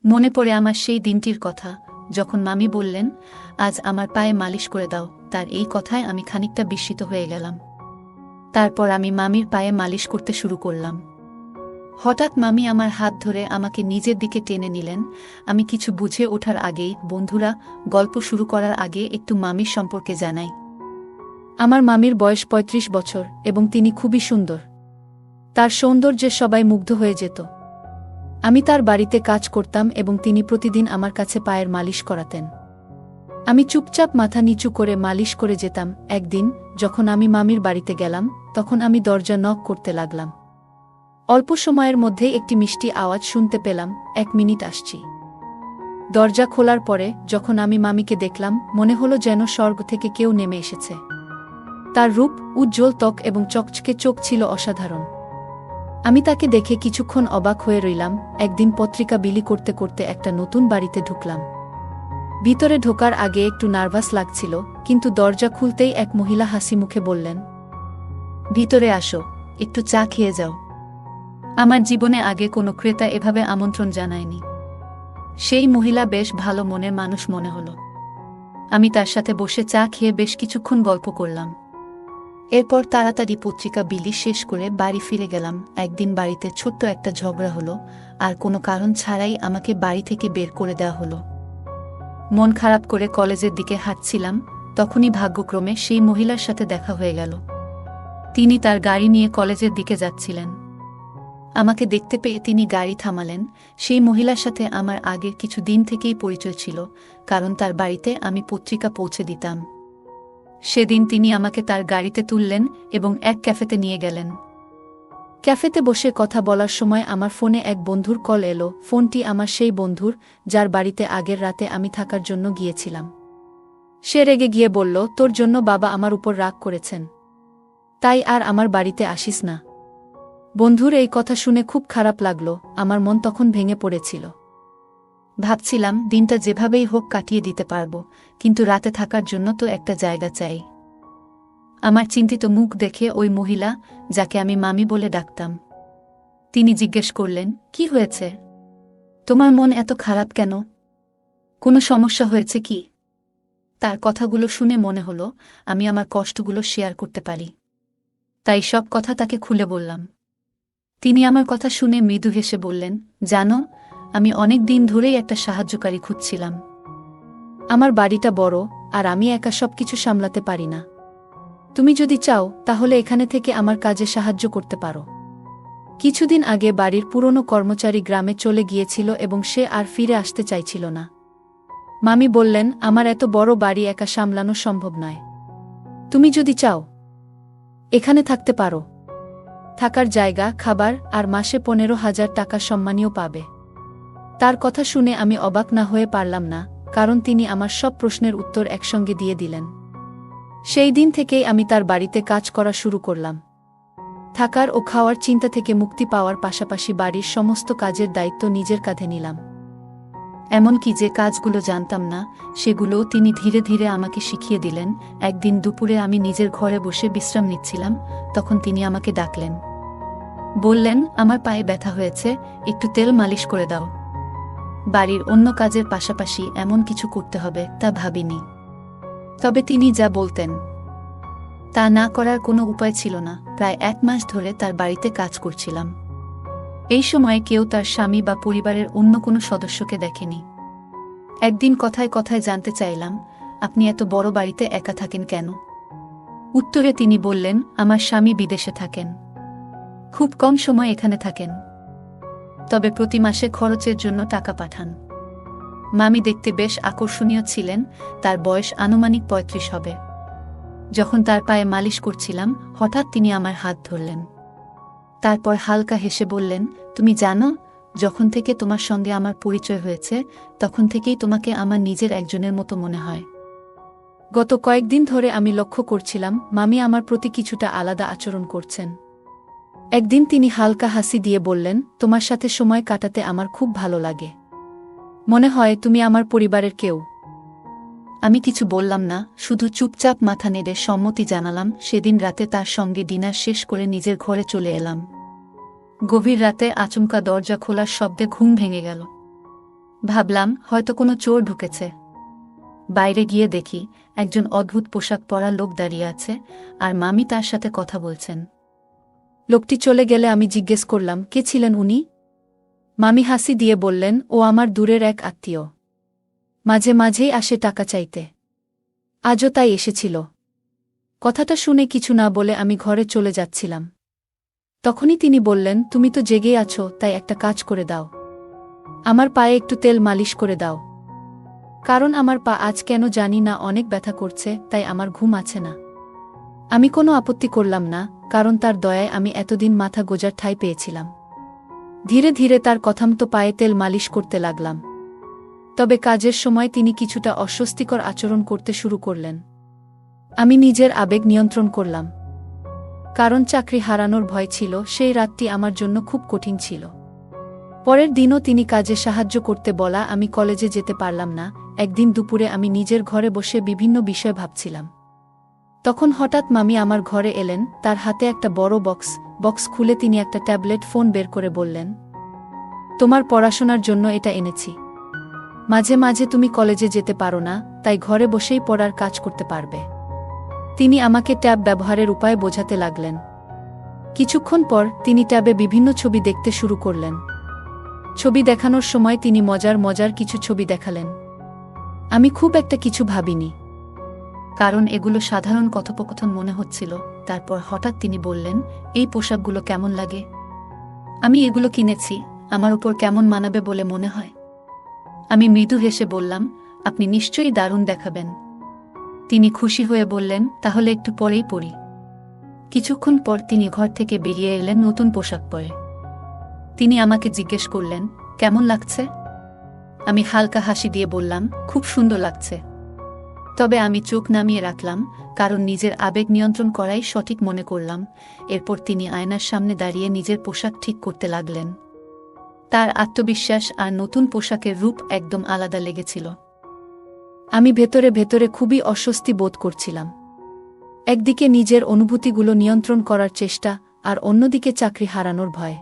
মনে পড়ে আমার সেই দিনটির কথা, যখন মামি বললেন, আজ আমার পায়ে মালিশ করে দাও। তার এই কথায় আমি খানিকটা বিস্মিত হয়ে গেলাম। তারপর আমি মামির পায়ে মালিশ করতে শুরু করলাম। হঠাৎ মামি আমার হাত ধরে আমাকে নিজের দিকে টেনে নিলেন। আমি কিছু বুঝে ওঠার আগেই, বন্ধুরা, গল্প শুরু করার আগে একটু মামির সম্পর্কে জানাই। আমার মামির বয়স ৩৫ বছর এবং তিনি খুবই সুন্দর। তার সৌন্দর্যে সবাই মুগ্ধ হয়ে যেত। আমি তার বাড়িতে কাজ করতাম এবং তিনি প্রতিদিন আমার কাছে পায়ের মালিশ করাতেন। আমি চুপচাপ মাথা নিচু করে মালিশ করে যেতাম। একদিন যখন আমি মামির বাড়িতে গেলাম, তখন আমি দরজা নক করতে লাগলাম। অল্প সময়ের মধ্যে একটি মিষ্টি আওয়াজ শুনতে পেলাম, ১ মিনিট আসছি। দরজা খোলার পরে যখন আমি মামিকে দেখলাম, মনে হলো যেন স্বর্গ থেকে কেউ নেমে এসেছে। তার রূপ, উজ্জ্বল ত্বক এবং চকচকে চোখ ছিল অসাধারণ। আমি তাকে দেখে কিছুক্ষণ অবাক হয়ে রইলাম। একদিন পত্রিকা বিলি করতে করতে একটা নতুন বাড়িতে ঢুকলাম। ভিতরে ঢোকার আগে একটু নার্ভাস লাগছিল, কিন্তু দরজা খুলতেই এক মহিলা হাসি মুখে বললেন, ভিতরে আসো, একটু চা খেয়ে যাও। আমার জীবনে আগে কোনো ক্রেতা এভাবে আমন্ত্রণ জানায়নি। সেই মহিলা বেশ ভালো মনের মানুষ মনে হলো। আমি তার সাথে বসে চা খেয়ে বেশ কিছুক্ষণ গল্প করলাম। এরপর তাড়াতাড়ি পত্রিকা বিলি শেষ করে বাড়ি ফিরে গেলাম। একদিন বাড়িতে ছোট্ট একটা ঝগড়া হলো, আর কোনো কারণ ছাড়াই আমাকে বাড়ি থেকে বের করে দেওয়া হলো। মন খারাপ করে কলেজের দিকে হাঁটছিলাম, তখনই ভাগ্যক্রমে সেই মহিলার সাথে দেখা হয়ে গেল। তিনি তার গাড়ি নিয়ে কলেজের দিকে যাচ্ছিলেন। আমাকে দেখতে পেয়ে তিনি গাড়ি থামালেন। সেই মহিলার সাথে আমার আগের কিছু দিন থেকেই পরিচয় ছিল, কারণ তার বাড়িতে আমি পত্রিকা পৌঁছে দিতাম। সেদিন তিনি আমাকে তার গাড়িতে তুললেন এবং এক ক্যাফেতে নিয়ে গেলেন। ক্যাফেতে বসে কথা বলার সময় আমার ফোনে এক বন্ধুর কল এলো। ফোনটি আমার সেই বন্ধুর, যার বাড়িতে আগের রাতে আমি থাকার জন্য গিয়েছিলাম। সে রেগে গিয়ে বলল, তোর জন্য বাবা আমার উপর রাগ করেছেন, তাই আর আমার বাড়িতে আসিস না। বন্ধুর এই কথা শুনে খুব খারাপ লাগলো। আমার মন তখন ভেঙে পড়েছিল। ভাবছিলাম দিনটা যেভাবেই হোক কাটিয়ে দিতে পারবো, কিন্তু রাতে থাকার জন্য তো একটা জায়গা চাই। আমার চিন্তিত মুখ দেখে ওই মহিলা, যাকে আমি মামি বলে ডাকতাম, তিনি জিজ্ঞেস করলেন, কি হয়েছে? তোমার মন এত খারাপ কেন? কোনো সমস্যা হয়েছে কি? তার কথাগুলো শুনে মনে হলো আমি আমার কষ্টগুলো শেয়ার করতে পারি। তাই সব কথা তাকে খুলে বললাম। তিনি আমার কথা শুনে মৃদু হেসে বললেন, জানো, আমি অনেক দিন ধরেই একটা সাহায্যকারী খুঁজছিলাম। আমার বাড়িটা বড়, আর আমি একা সবকিছু সামলাতে পারি না। তুমি যদি চাও তাহলে এখানে থেকে আমার কাজে সাহায্য করতে পারো। কিছুদিন আগে বাড়ির পুরনো কর্মচারী গ্রামে চলে গিয়েছিল এবং সে আর ফিরে আসতে চাইছিল না। মামি বললেন, আমার এত বড় বাড়ি একা সামলানো সম্ভব নয়। তুমি যদি চাও এখানে থাকতে পারো। থাকার জায়গা, খাবার আর মাসে ১৫,০০০ টাকা সম্মানীয় পাবে। তার কথা শুনে আমি অবাক না হয়ে পারলাম না, কারণ তিনি আমার সব প্রশ্নের উত্তর একসঙ্গে দিয়ে দিলেন। সেই দিন থেকেই আমি তার বাড়িতে কাজ করা শুরু করলাম। থাকার ও খাওয়ার চিন্তা থেকে মুক্তি পাওয়ার পাশাপাশি বাড়ির সমস্ত কাজের দায়িত্ব নিজের কাঁধে নিলাম। এমনকি যে কাজগুলো জানতাম না, সেগুলোও তিনি ধীরে ধীরে আমাকে শিখিয়ে দিলেন। একদিন দুপুরে আমি নিজের ঘরে বসে বিশ্রাম নিচ্ছিলাম, তখন তিনি আমাকে ডাকলেন। বললেন, আমার পায়ে ব্যথা হয়েছে, একটু তেল মালিশ করে দাও। বাড়ির অন্য কাজের পাশাপাশি এমন কিছু করতে হবে তা ভাবিনি। তবে তিনি যা বলতেন তা না করার কোনো উপায় ছিল না। প্রায় ১ মাস ধরে তার বাড়িতে কাজ করছিলাম। এই সময়ে কেউ তার স্বামী বা পরিবারের অন্য কোনো সদস্যকে দেখেনি। একদিন কথায় কথায় জানতে চাইলাম, আপনি এত বড় বাড়িতে একা থাকেন কেন? উত্তরে তিনি বললেন, আমার স্বামী বিদেশে থাকেন, খুব কম সময় এখানে থাকেন, তবে প্রতি মাসে খরচের জন্য টাকা পাঠান। মামি দেখতে বেশ আকর্ষণীয় ছিলেন, তার বয়স আনুমানিক ৩৫ হবে। যখন তার পায়ে মালিশ করছিলাম, হঠাৎ তিনি আমার হাত ধরলেন। তারপর হালকা হেসে বললেন, তুমি জানো, যখন থেকে তোমার সঙ্গে আমার পরিচয় হয়েছে, তখন থেকেই তোমাকে আমার নিজের একজনের মতো মনে হয়। গত কয়েকদিন ধরে আমি লক্ষ্য করছিলাম মামি আমার প্রতি কিছুটা আলাদা আচরণ করছেন। একদিন তিনি হালকা হাসি দিয়ে বললেন, তোমার সাথে সময় কাটাতে আমার খুব ভালো লাগে। মনে হয় তুমি আমার পরিবারের কেউ। আমি কিছু বললাম না, শুধু চুপচাপ মাথা নেড়ে সম্মতি জানালাম। সেদিন রাতে তার সঙ্গে ডিনার শেষ করে নিজের ঘরে চলে এলাম। গভীর রাতে আচমকা দরজা খোলার শব্দে ঘুম ভেঙে গেল। ভাবলাম হয়তো কোনো চোর ঢুকেছে। বাইরে গিয়ে দেখি একজন অদ্ভুত পোশাক পরা লোক দাঁড়িয়ে আছে, আর মামি তার সাথে কথা বলছেন। লোকটি চলে গেলে আমি জিজ্ঞেস করলাম, কে ছিলেন উনি? মামি হাসি দিয়ে বললেন, ও আমার দূরের এক আত্মীয়। মাঝে মাঝেই আসে টাকা চাইতে। আজও তাই এসেছিল। কথাটা শুনে কিছু না বলে আমি ঘরে চলে যাচ্ছিলাম। তখনই তিনি বললেন, তুমি তো জেগেই আছো, তাই একটা কাজ করে দাও। আমার পায়ে একটু তেল মালিশ করে দাও। কারণ আমার পা আজ কেন জানি না অনেক ব্যথা করছে, তাই আমার ঘুম আছে না। আমি কোনো আপত্তি করলাম না, কারণ তার দয়ায় আমি এতদিন মাথা গোজার ঠাঁই পেয়েছিলাম। ধীরে ধীরে তার কথামতো পায়ে তেল মালিশ করতে লাগলাম। তবে কাজের সময় তিনি কিছুটা অস্বস্তিকর আচরণ করতে শুরু করলেন। আমি নিজের আবেগ নিয়ন্ত্রণ করলাম। কারণ চাকরি হারানোর ভয় ছিল। সেই রাতটি আমার জন্য খুব কঠিন ছিল। পরের দিনও তিনি কাজে সাহায্য করতে বলা আমি কলেজে যেতে পারলাম না। একদিন দুপুরে আমি নিজের ঘরে বসে বিভিন্ন বিষয় ভাবছিলাম। তখন হঠাৎ মামি আমার ঘরে এলেন, তার হাতে একটা বড় বক্স খুলে তিনি একটা ট্যাবলেট ফোন বের করে বললেন, তোমার পড়াশোনার জন্য এটা এনেছি। মাঝে মাঝে তুমি কলেজে যেতে পারো না, তাই ঘরে বসেই পড়ার কাজ করতে পারবে। তিনি আমাকে ট্যাব ব্যবহারের উপায় বোঝাতে লাগলেন। কিছুক্ষণ পর তিনি ট্যাবে বিভিন্ন ছবি দেখতে শুরু করলেন। ছবি দেখানোর সময় তিনি মজার কিছু ছবি দেখালেন। আমি খুব একটা কিছু ভাবিনি, কারণ এগুলো সাধারণ কথোপকথন মনে হচ্ছিল। তারপর হঠাৎ তিনি বললেন, এই পোশাকগুলো কেমন লাগে? আমি এগুলো কিনেছি, আমার উপর কেমন মানাবে বলে মনে হয়? আমি মৃদু হেসে বললাম, আপনি নিশ্চয়ই দারুণ দেখাবেন। তিনি খুশি হয়ে বললেন, তাহলে একটু পরেই পরি। কিছুক্ষণ পর তিনি ঘর থেকে বেরিয়ে এলেন নতুন পোশাক পরে। তিনি আমাকে জিজ্ঞেস করলেন, কেমন লাগছে? আমি হালকা হাসি দিয়ে বললাম, খুব সুন্দর লাগছে। তবে আমি চোখ নামিয়ে রাখলাম, কারণ নিজের আবেগ নিয়ন্ত্রণ করাই সঠিক মনে করলাম। এরপর তিনি আয়নার সামনে দাঁড়িয়ে নিজের পোশাক ঠিক করতে লাগলেন। তার আত্মবিশ্বাস আর নতুন পোশাকের রূপ একদম আলাদা লেগেছিল। আমি ভেতরে ভেতরে খুবই অস্বস্তি বোধ করছিলাম। একদিকে নিজের অনুভূতিগুলো নিয়ন্ত্রণ করার চেষ্টা, আর অন্যদিকে চাকরি হারানোর ভয়।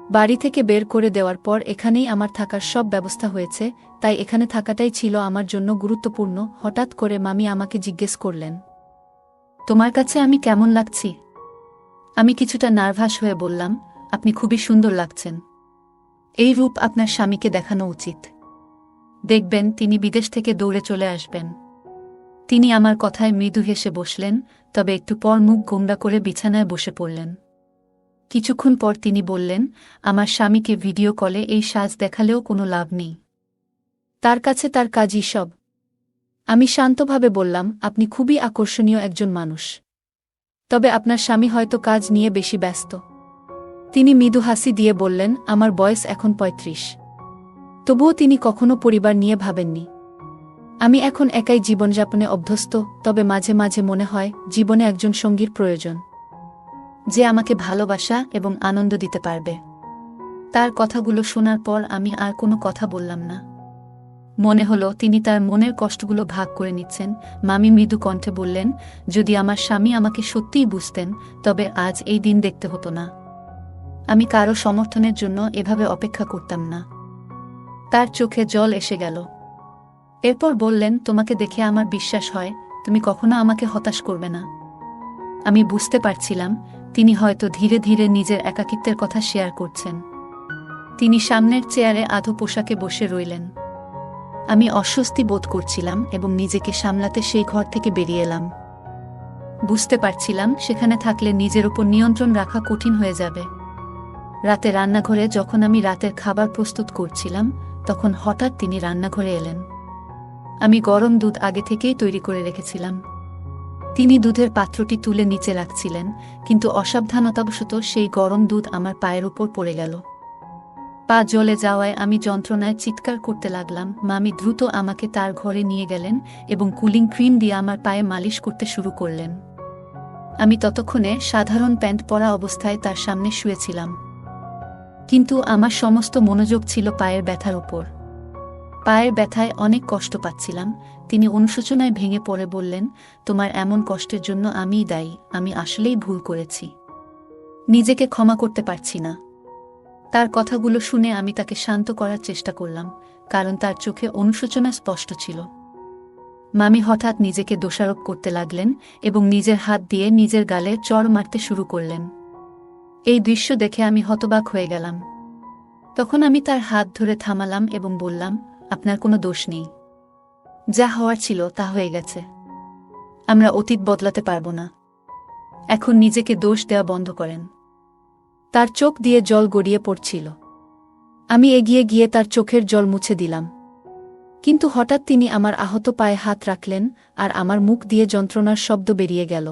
বাড়ি থেকে বের করে দেওয়ার পর এখানেই আমার থাকার সব ব্যবস্থা হয়েছে, তাই এখানে থাকাটাই ছিল আমার জন্য গুরুত্বপূর্ণ। হঠাৎ করে মামি আমাকে জিজ্ঞেস করলেন, তোমার কাছে আমি কেমন লাগছি? আমি কিছুটা নার্ভাস হয়ে বললাম, আপনি খুবই সুন্দর লাগছেন। এই রূপ আপনার স্বামীকে দেখানো উচিত। দেখবেন তিনি বিদেশ থেকে দৌড়ে চলে আসবেন। তিনি আমার কথায় মৃদু হেসে বসলেন, তবে একটু পর মুখ গোমড়া করে বিছানায় বসে পড়লেন। কিছুক্ষণ পর তিনি বললেন, আমার স্বামীকে ভিডিও কলে এই সাজ দেখালেও কোনো লাভ নেই। তার কাছে তার কাজই সব। আমি শান্তভাবে বললাম, আপনি খুবই আকর্ষণীয় একজন মানুষ। তবে আপনার স্বামী হয়তো কাজ নিয়ে বেশি ব্যস্ত। তিনি মৃদু হাসি দিয়ে বললেন, আমার বয়স এখন ৩৫। তবুও তিনি কখনো পরিবার নিয়ে ভাবেননি। আমি এখন একাই জীবনযাপনে অভ্যস্ত, তবে মাঝে মাঝে মনে হয় জীবনে একজন সঙ্গীর প্রয়োজন, যে আমাকে ভালোবাসা এবং আনন্দ দিতে পারবে। তার কথাগুলো শোনার পর আমি আর কোনো কথা বললাম না। মনে হলো তিনি তার মনের কষ্টগুলো ভাগ করে নিচ্ছেন। মামি মৃদু কণ্ঠে বললেন, যদি আমার স্বামী আমাকে সত্যিই বুঝতেন, তবে আজ এই দিন দেখতে হতো না। আমি কারো সমর্থনের জন্য এভাবে অপেক্ষা করতাম না। তার চোখে জল এসে গেল। এরপর বললেন, তোমাকে দেখে আমার বিশ্বাস হয় তুমি কখনো আমাকে হতাশ করবে না। আমি বুঝতে পারছিলাম তিনি হয়তো ধীরে ধীরে নিজের একাকিত্বের কথা শেয়ার করছেন। তিনি সামনের চেয়ারে আধো পোশাকে বসে রইলেন। আমি অস্বস্তি বোধ করছিলাম এবং নিজেকে সামলাতে সেই ঘর থেকে বেরিয়ে এলাম। বুঝতে পারছিলাম সেখানে থাকলে নিজের উপর নিয়ন্ত্রণ রাখা কঠিন হয়ে যাবে। রাতে রান্নাঘরে যখন আমি রাতের খাবার প্রস্তুত করছিলাম, তখন হঠাৎ তিনি রান্নাঘরে এলেন। আমি গরম দুধ আগে থেকেই তৈরি করে রেখেছিলাম। তিনি দুধের পাত্রটি তুলে নিচে রাখছিলেন, কিন্তু অসাবধানতাবশত সেই গরম দুধ আমার পায়ের উপর পড়ে গেল। পা জ্বলে যাওয়ায় আমি যন্ত্রণায় চিৎকার করতে লাগলাম। মামি দ্রুত আমাকে তার ঘরে নিয়ে গেলেন এবং কুলিং ক্রিম দিয়ে আমার পায়ে মালিশ করতে শুরু করলেন। আমি ততক্ষণে সাধারণ প্যান্ট পরা অবস্থায় তার সামনে শুয়েছিলাম, কিন্তু আমার সমস্ত মনোযোগ ছিল পায়ের ব্যথার উপর। পায়ের ব্যথায় অনেক কষ্ট পাচ্ছিলাম। তিনি অনুশোচনায় ভেঙে পড়ে বললেন, তোমার এমন কষ্টের জন্য আমিই দায়ী। আমি আসলেই ভুল করেছি, নিজেকে ক্ষমা করতে পারছি না। তার কথাগুলো শুনে আমি তাকে শান্ত করার চেষ্টা করলাম, কারণ তার চোখে অনুশোচনা স্পষ্ট ছিল। মামি হঠাৎ নিজেকে দোষারোপ করতে লাগলেন এবং নিজের হাত দিয়ে নিজের গালে চড় মারতে শুরু করলেন। এই দৃশ্য দেখে আমি হতবাক হয়ে গেলাম। তখন আমি তার হাত ধরে থামালাম এবং বললাম, আপনার কোনো দোষ নেই। যা হওয়ার ছিল তা হয়ে গেছে। আমরা অতীত বদলাতে পারব না। এখন নিজেকে দোষ দেওয়া বন্ধ করেন। তার চোখ দিয়ে জল গড়িয়ে পড়ছিল। আমি এগিয়ে গিয়ে তার চোখের জল মুছে দিলাম। কিন্তু হঠাৎ তিনি আমার আহত পায়ে হাত রাখলেন আর আমার মুখ দিয়ে যন্ত্রণার শব্দ বেরিয়ে গেল।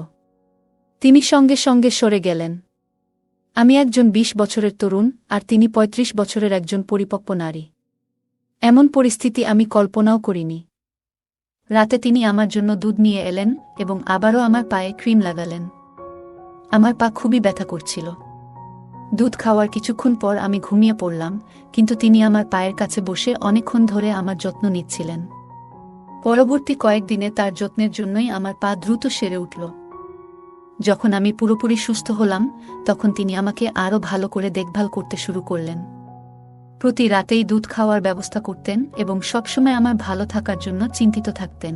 তিনি সঙ্গে সঙ্গে সরে গেলেন। আমি একজন ২০ বছরের তরুণ আর তিনি ৩৫ বছরের একজন পরিপক্ব নারী। এমন পরিস্থিতি আমি কল্পনাও করিনি। রাতে তিনি আমার জন্য দুধ নিয়ে এলেন এবং আবারও আমার পায়ে ক্রিম লাগালেন। আমার পা খুবই ব্যথা করছিল। দুধ খাওয়ার কিছুক্ষণ পর আমি ঘুমিয়ে পড়লাম, কিন্তু তিনি আমার পায়ের কাছে বসে অনেকক্ষণ ধরে আমার যত্ন নিচ্ছিলেন। পরবর্তী কয়েকদিনে তার যত্নের জন্যই আমার পা দ্রুত সেরে উঠল। যখন আমি পুরোপুরি সুস্থ হলাম, তখন তিনি আমাকে আরও ভালো করে দেখভাল করতে শুরু করলেন। প্রতি রাতেই দুধ খাওয়ার ব্যবস্থা করতেন এবং সবসময় আমার ভালো থাকার জন্য চিন্তিত থাকতেন।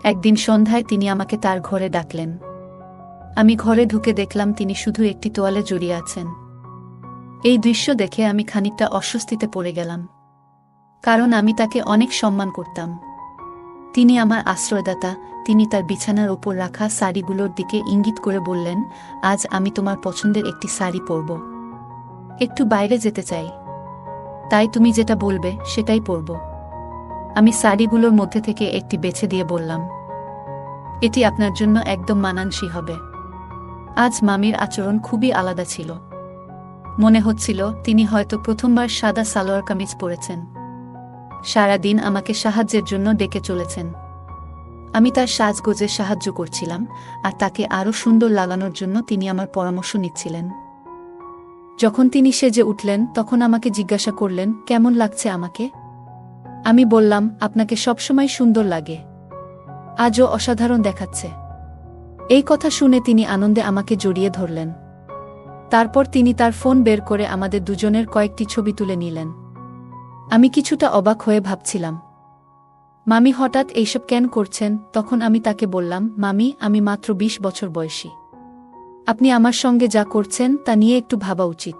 একদিন সন্ধ্যায় তিনি আমাকে তার ঘরে ডাকলেন। আমি ঘরে ঢুকে দেখলাম তিনি শুধু একটি তোয়ালে জড়িয়ে আছেন। এই দৃশ্য দেখে আমি খানিকটা অস্বস্তিতে পড়ে গেলাম, কারণ আমি তাকে অনেক সম্মান করতাম। তিনি আমার আশ্রয়দাতা। তিনি তার বিছানার ওপর রাখা শাড়িগুলোর দিকে ইঙ্গিত করে বললেন, আজ আমি তোমার পছন্দের একটি শাড়ি পরব। একটু বাইরে যেতে চাই, তাই তুমি যেটা বলবে সেটাই পরব। আমি শাড়িগুলোর মধ্যে থেকে একটি বেছে দিয়ে বললাম, এটি আপনার জন্য একদম মানানসই হবে। আজ মামির আচরণ খুবই আলাদা ছিল। মনে হচ্ছিল তিনি হয়তো প্রথমবার সাদা সালোয়ার কামিজ পরেছেন। সারা দিন আমাকে সাহায্যের জন্য ডেকে চলেছেন। আমি তার সাজগোজে সাহায্য করছিলাম আর তাকে আরও সুন্দর লাগানোর জন্য তিনি আমার পরামর্শ নিচ্ছিলেন। যখন তিনি সেজে উঠলেন, তখন আমাকে জিজ্ঞাসা করলেন, কেমন লাগছে আমাকে? আমি বললাম, আপনাকে সবসময় সুন্দর লাগে, আজও অসাধারণ দেখাচ্ছে। এই কথা শুনে তিনি আনন্দে আমাকে জড়িয়ে ধরলেন। তারপর তিনি তার ফোন বের করে আমাদের দুজনের কয়েকটি ছবি তুলে নিলেন। আমি কিছুটা অবাক হয়ে ভাবছিলাম, মামি হঠাৎ এইসব কেন করছেন? তখন আমি তাকে বললাম, মামি, আমি মাত্র ২০ বছর বয়সী। আপনি আমার সঙ্গে যা করছেন তা নিয়ে একটু ভাবা উচিত।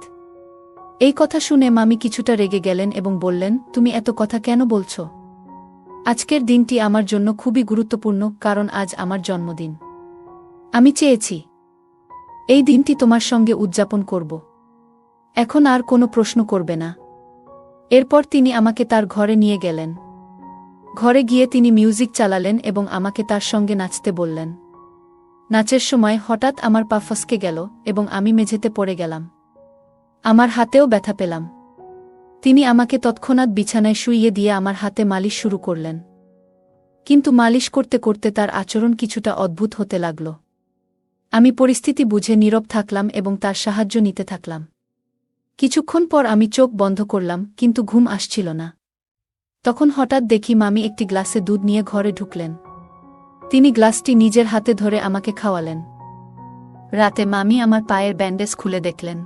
এই কথা শুনে মামি কিছুটা রেগে গেলেন এবং বললেন, তুমি এত কথা কেন বলছো? আজকের দিনটি আমার জন্য খুবই গুরুত্বপূর্ণ, কারণ আজ আমার জন্মদিন। আমি চেয়েছি এই দিনটি তোমার সঙ্গে উদযাপন করব। এখন আর কোনো প্রশ্ন করবে না। এরপর তিনি আমাকে তার ঘরে নিয়ে গেলেন। ঘরে গিয়ে তিনি মিউজিক চালালেন এবং আমাকে তার সঙ্গে নাচতে বললেন। নাচের সময় হঠাৎ আমার পা ফসকে গেল এবং আমি মেঝেতে পড়ে গেলাম। আমার হাতেও ব্যথা পেলাম। তিনি আমাকে তৎক্ষণাৎ বিছানায় শুইয়ে দিয়ে আমার হাতে মালিশ শুরু করলেন। কিন্তু মালিশ করতে করতে তার আচরণ কিছুটা অদ্ভুত হতে লাগল। আমি পরিস্থিতি বুঝে নীরব থাকলাম এবং তার সাহায্য নিতে থাকলাম। কিছুক্ষণ পর আমি চোখ বন্ধ করলাম, কিন্তু ঘুম আসছিল না। তখন হঠাৎ দেখি মামি একটি গ্লাসে দুধ নিয়ে ঘরে ঢুকলেন। তিনি গ্লাসটি নিজের হাতে ধরে আমাকে খাওয়ালেন। রাতে মামি আমার পায়ের ব্যান্ডেজ খুলে দেখলেন।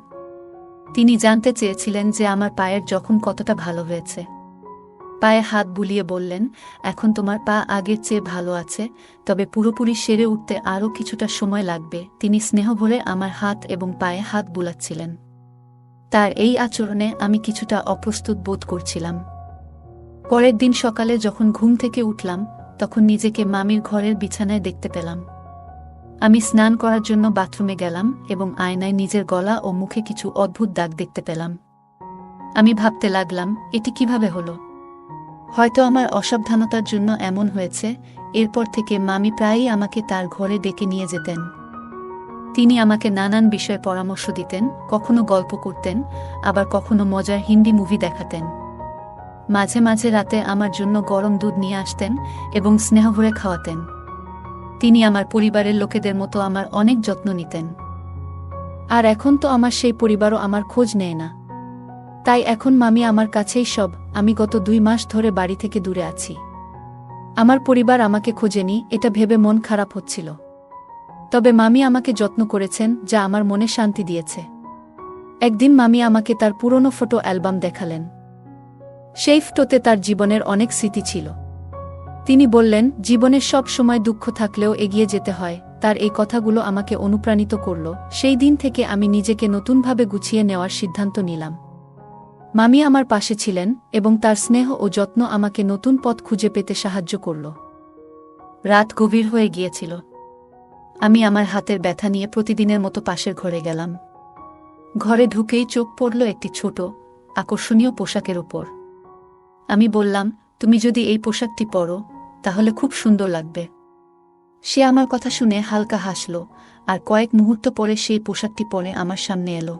তিনি জানতে চেয়েছিলেন যে আমার পায়ের জখম কতটা ভালো হয়েছে। পায়ে হাত বুলিয়ে বললেন, এখন তোমার পা আগের চেয়ে ভালো আছে, তবে পুরোপুরি সেরে উঠতে আরও কিছুটা সময় লাগবে। তিনি স্নেহ ভরে আমার হাত এবং পায়ে হাত বুলাচ্ছিলেন। তার এই আচরণে আমি কিছুটা অপ্রস্তুত বোধ করছিলাম। পরের দিন সকালে যখন ঘুম থেকে উঠলাম, তখন নিজেকে মামির ঘরের বিছানায় দেখতে পেলাম। আমি স্নান করার জন্য বাথরুমে গেলাম এবং আয়নায় নিজের গলা ও মুখে কিছু অদ্ভুত দাগ দেখতে পেলাম। আমি ভাবতে লাগলাম, এটি কিভাবে হলো? হয়তো আমার অসাবধানতার জন্য এমন হয়েছে। এরপর থেকে মামি প্রায়ই আমাকে তার ঘরে ডেকে নিয়ে যেতেন। তিনি আমাকে নানান বিষয়ে পরামর্শ দিতেন, কখনো গল্প করতেন, আবার কখনো মজার হিন্দি মুভি দেখাতেন। মাঝে মাঝে রাতে আমার জন্য গরম দুধ নিয়ে আসতেন এবং স্নেহ ভরে খাওয়াতেন। তিনি আমার পরিবারের লোকেদের মতো আমার অনেক যত্ন নিতেন। আর এখন তো আমার সেই পরিবারও আমার খোঁজ নেয় না। তাই এখন মামি আমার কাছেই সব। আমি গত ২ মাস ধরে বাড়ি থেকে দূরে আছি। আমার পরিবার আমাকে খোঁজেনি, এটা ভেবে মন খারাপ হচ্ছিল। তবে মামি আমাকে যত্ন করেছেন, যা আমার মনে শান্তি দিয়েছে। একদিন মামি আমাকে তার পুরনো ফটো অ্যালবাম দেখালেন। সেই ফটোতে তার জীবনের অনেক স্মৃতি ছিল। তিনি বললেন, জীবনের সব সময় দুঃখ থাকলেও এগিয়ে যেতে হয়। তার এই কথাগুলো আমাকে অনুপ্রাণিত করল। সেই দিন থেকে আমি নিজেকে নতুনভাবে গুছিয়ে নেওয়ার সিদ্ধান্ত নিলাম। মামি আমার পাশে ছিলেন এবং তার স্নেহ ও যত্ন আমাকে নতুন পথ খুঁজে পেতে সাহায্য করল। রাত গভীর হয়ে গিয়েছিল। আমি আমার হাতের ব্যথা নিয়ে প্রতিদিনের মতো পাশের ঘরে গেলাম। ঘরে ঢুকেই চোখ পড়ল একটি ছোট, আকর্ষণীয় পোশাকের উপর। আমি বললাম, তুমি যদি এই পোশাকটি পরো তাহলে খুব সুন্দর লাগবে। সে আমার কথা শুনে হালকা হাসল, আর কয়েক মুহূর্ত পরে সেই পোশাকটি পরে আমার সামনে এলো।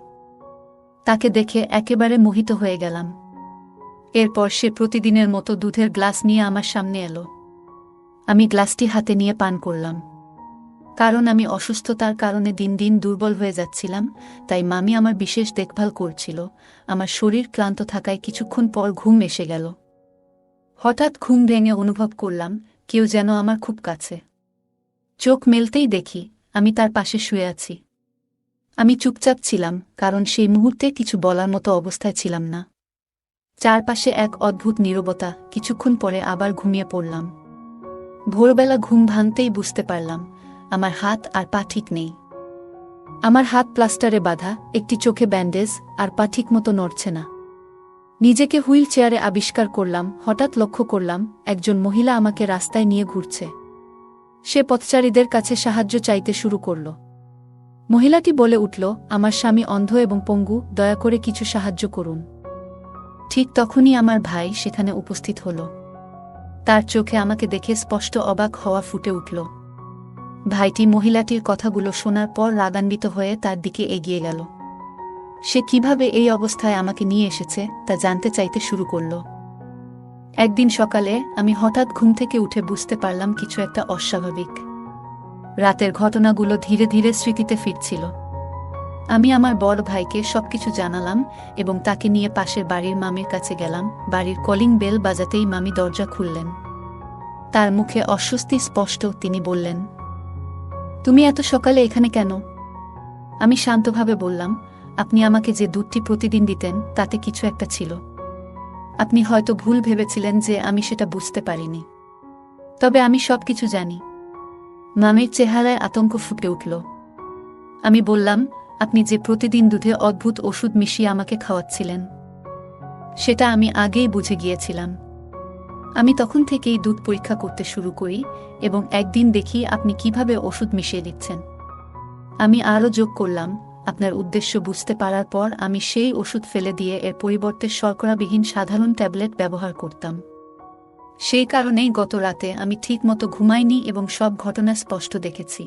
তাকে দেখে একেবারে মোহিত হয়ে গেলাম। এরপর সে প্রতিদিনের মতো দুধের গ্লাস নিয়ে আমার সামনে এলো। আমি গ্লাসটি হাতে নিয়ে পান করলাম। কারণ আমি অসুস্থতার কারণে দিন দিন দুর্বল হয়ে যাচ্ছিলাম, তাই মামি আমার বিশেষ দেখভাল করছিল। আমার শরীর ক্লান্ত থাকায় কিছুক্ষণ পর ঘুম এসে গেল। হঠাৎ ঘুম ভেঙে অনুভব করলাম কেউ যেন আমার খুব কাছে। চোখ মেলতেই দেখি আমি তার পাশে শুয়ে আছি। আমি চুপচাপ ছিলাম, কারণ সেই মুহূর্তে কিছু বলার মতো অবস্থায় ছিলাম না। চারপাশে এক অদ্ভুত নীরবতা। কিছুক্ষণ পরে আবার ঘুমিয়ে পড়লাম। ভোরবেলা ঘুম ভাঙতেই বুঝতে পারলাম আমার হাত আর পা ঠিক নেই। আমার হাত প্লাস্টারে বাঁধা, একটি চোখে ব্যান্ডেজ, আর পা ঠিক মতো নড়ছে না। নিজেকে হুইল চেয়ারে আবিষ্কার করলাম। হঠাৎ লক্ষ্য করলাম একজন মহিলা আমাকে রাস্তায় নিয়ে ঘুরছে। সে পথচারীদের কাছে সাহায্য চাইতে শুরু করল। মহিলাটি বলে উঠল, আমার স্বামী অন্ধ এবং পঙ্গু, দয়া করে কিছু সাহায্য করুন। ঠিক তখনই আমার ভাই সেখানে উপস্থিত হল। তার চোখে আমাকে দেখে স্পষ্ট অবাক হওয়া ফুটে উঠল। ভাইটি মহিলাটির কথাগুলো শোনার পর রাগান্বিত হয়ে তার দিকে এগিয়ে গেল। সে কিভাবে এই অবস্থায় আমাকে নিয়ে এসেছে তা জানতে চাইতে শুরু করল। একদিন সকালে আমি হঠাৎ ঘুম থেকে উঠে বুঝতে পারলাম কিছু একটা অস্বাভাবিক। রাতের ঘটনাগুলো ধীরে ধীরে স্মৃতিতে ফিরছিল। আমি আমার বড় ভাইকে সবকিছু জানালাম এবং তাকে নিয়ে পাশের বাড়ির মামির কাছে গেলাম। বাড়ির কলিং বেল বাজাতেই মামি দরজা খুললেন। তার মুখে অস্বস্তি স্পষ্ট। তিনি বললেন, তুমি এত সকালে এখানে কেন? আমি শান্তভাবে বললাম, আপনি আমাকে যে দুধটি প্রতিদিন দিতেন তাতে কিছু একটা ছিল। আপনি হয়তো ভুল ভেবেছিলেন যে আমি সেটা বুঝতে পারিনি। তবে আমি সবকিছু জানি। মামির চেহারায় আতঙ্ক ফুটে উঠল। আমি বললাম, আপনি যে প্রতিদিন দুধে অদ্ভুত ওষুধ মিশিয়ে আমাকে খাওয়াচ্ছিলেন সেটা আমি আগেই বুঝে গিয়েছিলাম। আমি তখন থেকেই দুধ পরীক্ষা করতে শুরু করি এবং একদিন দেখি আপনি কিভাবে ওষুধ মিশিয়ে দিচ্ছেন। আমি আরও যোগ করলাম, আপনার উদ্দেশ্য বুঝতে পারার পর আমি সেই ওষুধ ফেলে দিয়ে এর পরিবর্তে শর্করাবিহীন সাধারণ ট্যাবলেট ব্যবহার করতাম। সেই কারণেই গত রাতে আমি ঠিকমতো ঘুমাইনি এবং সব ঘটনা স্পষ্ট দেখেছি।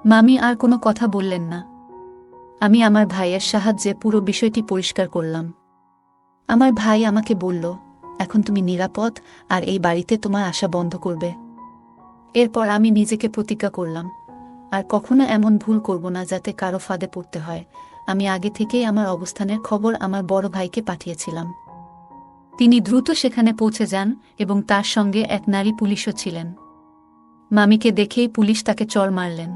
মামি আর কোনো কথা বললেন না। আমি আমার ভাইয়ের সাহায্যে পুরো বিষয়টি পরিষ্কার করলাম। আমার ভাই আমাকে বলল, এখন তুমি নিরাপদ আর এই বাড়িতে তোমার আসা বন্ধ করবে। এরপর আমি নিজেকে প্রতিজ্ঞা করলাম, আর কখনো এমন ভুল করব না যাতে কারো ফাঁদে পড়তে হয়। আমি আগে থেকেই আমার অবস্থানের খবর আমার বড় ভাইকে পাঠিয়েছিলাম। তিনি দ্রুত সেখানে পৌঁছে যান এবং তার সঙ্গে এক নারী পুলিশও ছিলেন। মামিকে দেখেই পুলিশ তাকে চড় মারলেন।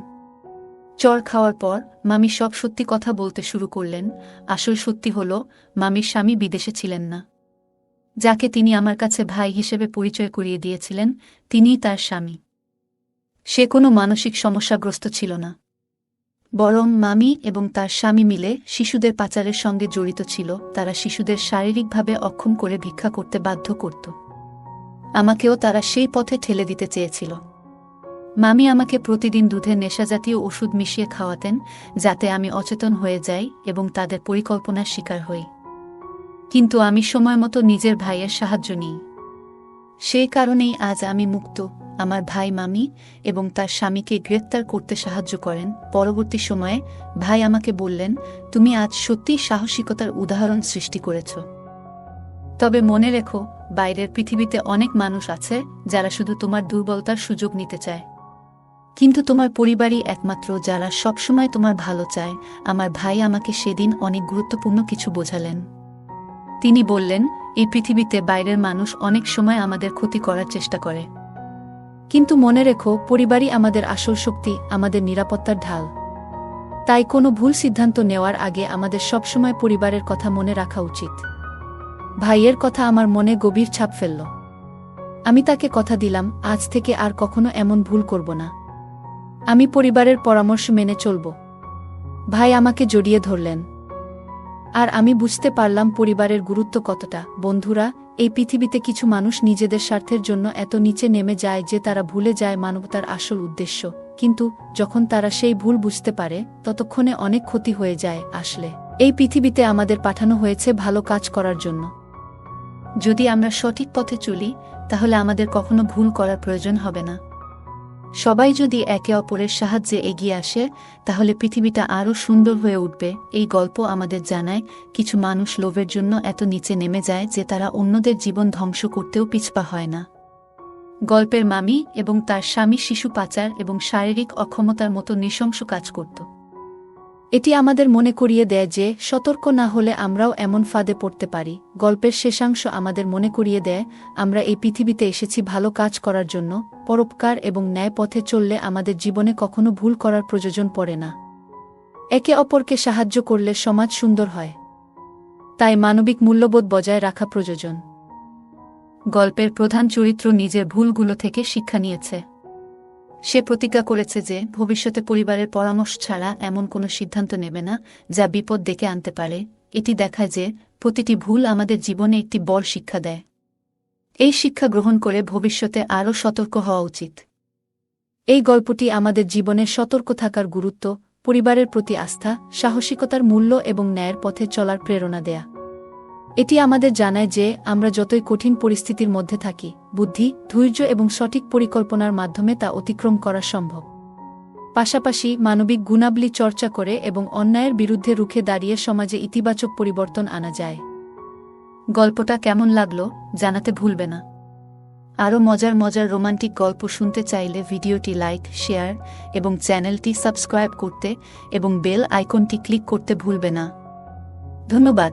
চড় খাওয়ার পর মামি সব সত্যি কথা বলতে শুরু করলেন। আসল সত্যি হল, মামির স্বামী বিদেশে ছিলেন না। যাকে তিনি আমার কাছে ভাই হিসেবে পরিচয় করিয়ে দিয়েছিলেন তিনিই তার স্বামী। সে কোনো মানসিক সমস্যাগ্রস্ত ছিল না, বরং মামি এবং তার স্বামী মিলে শিশুদের পাচারের সঙ্গে জড়িত ছিল। তারা শিশুদের শারীরিকভাবে অক্ষম করে ভিক্ষা করতে বাধ্য করত। আমাকেও তারা সেই পথে ঠেলে দিতে চেয়েছিল। মামি আমাকে প্রতিদিন দুধে নেশাজাতীয় ওষুধ মিশিয়ে খাওয়াতেন যাতে আমি অচেতন হয়ে যাই এবং তাদের পরিকল্পনার শিকার হই। কিন্তু আমি সময়মতো নিজের ভাইয়ের সাহায্য নিই। সেই কারণেই আজ আমি মুক্ত। আমার ভাই মামি এবং তার স্বামীকে গ্রেপ্তার করতে সাহায্য করেন। পরবর্তী সময়ে ভাই আমাকে বললেন, তুমি আজ সত্যিই সাহসিকতার উদাহরণ সৃষ্টি করেছ। তবে মনে রেখো, বাইরের পৃথিবীতে অনেক মানুষ আছে যারা শুধু তোমার দুর্বলতার সুযোগ নিতে চায়, কিন্তু তোমার পরিবারই একমাত্র যারা সবসময় তোমার ভালো চায়। আমার ভাই আমাকে সেদিন অনেক গুরুত্বপূর্ণ কিছু বোঝালেন। তিনি বললেন, এই পৃথিবীতে বাইরের মানুষ অনেক সময় আমাদের ক্ষতি করার চেষ্টা করে, কিন্তু মনে রেখো, পরিবারই আমাদের আসল শক্তি, আমাদের নিরাপত্তার ঢাল। তাই কোনো ভুল সিদ্ধান্ত নেওয়ার আগে আমাদের সবসময় পরিবারের কথা মনে রাখা উচিত। ভাইয়ের কথা আমার মনে গভীর ছাপ ফেলল। আমি তাকে কথা দিলাম, আজ থেকে আর কখনো এমন ভুল করব না। আমি পরিবারের পরামর্শ মেনে চলব। ভাই আমাকে জড়িয়ে ধরলেন। আর আমি বুঝতে পারলাম পরিবারের গুরুত্ব কতটা। বন্ধুরা, এই পৃথিবীতে কিছু মানুষ নিজেদের স্বার্থের জন্য এত নিচে নেমে যায় যে তারা ভুলে যায় মানবতার আসল উদ্দেশ্য। কিন্তু যখন তারা সেই ভুল বুঝতে পারে, ততক্ষণে অনেক ক্ষতি হয়ে যায়। আসলে এই পৃথিবীতে আমাদের পাঠানো হয়েছে ভালো কাজ করার জন্য। যদি আমরা সঠিক পথে চলি, তাহলে আমাদের কখনো ভুল করার প্রয়োজন হবে না। সবাই যদি একে অপরের সাহায্যে এগিয়ে আসে, তাহলে পৃথিবীটা আরও সুন্দর হয়ে উঠবে। এই গল্প আমাদের জানায়, কিছু মানুষ লোভের জন্য এত নিচে নেমে যায় যে তারা অন্যদের জীবন ধ্বংস করতেও পিছপা হয় না। গল্পের মামি এবং তার স্বামী শিশু পাচার এবং শারীরিক অক্ষমতার মতো নৃশংস কাজ করত। এটি আমাদের মনে করিয়ে দেয় যে সতর্ক না হলে আমরাও এমন ফাঁদে পড়তে পারি। গল্পের শেষাংশ আমাদের মনে করিয়ে দেয়, আমরা এই পৃথিবীতে এসেছি ভালো কাজ করার জন্য। পরোপকার এবং ন্যায় পথে চললে আমাদের জীবনে কখনো ভুল করার প্রয়োজন পড়ে না। একে অপরকে সাহায্য করলে সমাজ সুন্দর হয়। তাই মানবিক মূল্যবোধ বজায় রাখা প্রয়োজন। গল্পের প্রধান চরিত্র নিজের ভুলগুলো থেকে শিক্ষা নিয়েছে। সে প্রতিজ্ঞা করেছে যে ভবিষ্যতে পরিবারের পরামর্শ ছাড়া এমন কোনো সিদ্ধান্ত নেবে না যা বিপদ ডেকে আনতে পারে। এটি দেখায় যে প্রতিটি ভুল আমাদের জীবনে একটি বড় শিক্ষা দেয়। এই শিক্ষা গ্রহণ করে ভবিষ্যতে আরও সতর্ক হওয়া উচিত। এই গল্পটি আমাদের জীবনে সতর্ক থাকার গুরুত্ব, পরিবারের প্রতি আস্থা, সাহসিকতার মূল্য এবং ন্যায়ের পথে চলার প্রেরণা দেয়া। এটি আমাদের জানায় যে আমরা যতই কঠিন পরিস্থিতির মধ্যে থাকি, বুদ্ধি, ধৈর্য এবং সঠিক পরিকল্পনার মাধ্যমে তা অতিক্রম করা সম্ভব। পাশাপাশি মানবিক গুণাবলী চর্চা করে এবং অন্যায়ের বিরুদ্ধে রুখে দাঁড়িয়ে সমাজে ইতিবাচক পরিবর্তন আনা যায়। গল্পটা কেমন লাগলো জানাতে ভুলবে না। আরও মজার মজার রোমান্টিক গল্প শুনতে চাইলে ভিডিওটি লাইক, শেয়ার এবং চ্যানেলটি সাবস্ক্রাইব করতে এবং বেল আইকনটি ক্লিক করতে ভুলবে না। ধন্যবাদ।